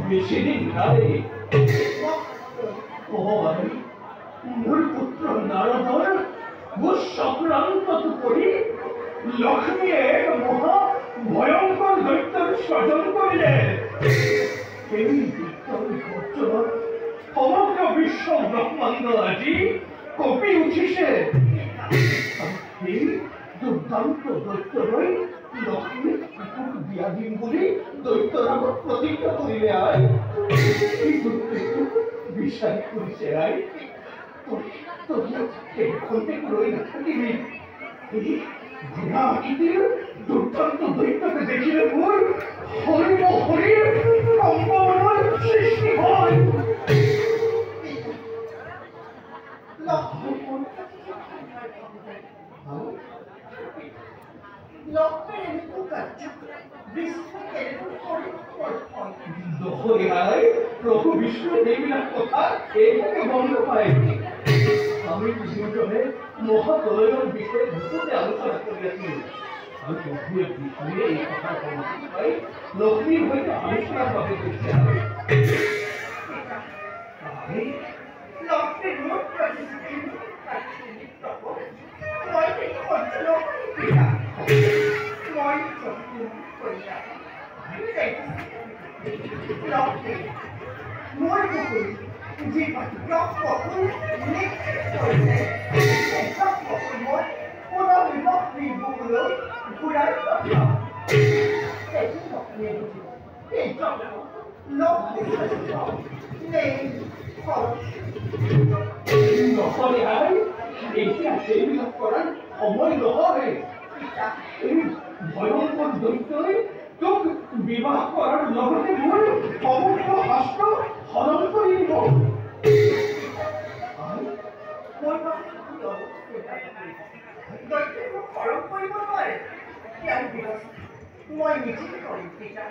বেশি দিন নাই মূল পুত্র নারদর সংক্রান্ত করি লক্ষ্মী এক মহা ভয়ঙ্কর দৈত্যর স্বজন করিলেন। এই দৈত্যর গর্জনত সমগ্র বিশ্ব ব্রহ্মাণ্ড আজি কপি উঠিছে। এই দুর্দান্ত দৈত্যলৈ লক্ষ্মী কুকুর দিয়া দিম বুলি দৈত্যৰ আগত প্ৰতিজ্ঞা কৰিলে আই। এই দৈত্যটো বিশ্বাস কৰিছে আই। খন্তেক ৰৈ নাথাকিবি। এই ঘূৰা আঁকিটিৰ দুৰ্দান্ত দৈত্যকে দেখিলে মোৰ শৰীৰ কম্পনৰ সৃষ্টি হয়। প্রভু বিষ্ণু এইবিলাক কথা এইভাবে বন্ধ পায়। আমি দুজনে মহাপ্রলয়ের বিষয়ে নতুন আলোচনা করিয়াছিলাম। আমি প্রভুর বিষয়ে এই কথা বলতে পাই লক্ষ্মীর হইতে আলোচনা ভাবে করতে হবে। ভয়ঙ্কর দৈত্যই তোক বিবাহ করার লগতে মোৰ সমগ্ৰ শাস্ত্ৰ হৰণ কৰি দিব। মই নিজে কৰিম পিতা।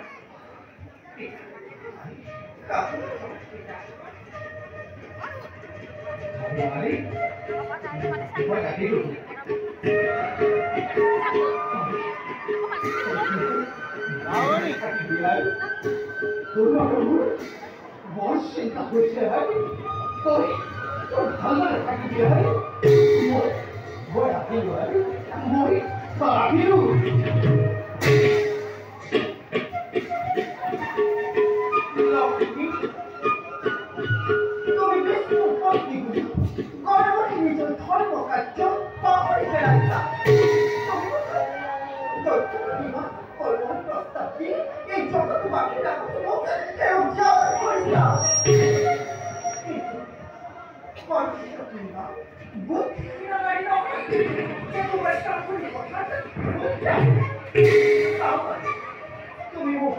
বৰ চিন্তা হৈছে তই ভালদৰে থাকিবি মই আহিলো মই আহিলো। নিজৰ ধৰ্ম কাৰ্য পাহৰি পেলাইছা। এই জগত বাকী ৰাখোঁ তুমি মোক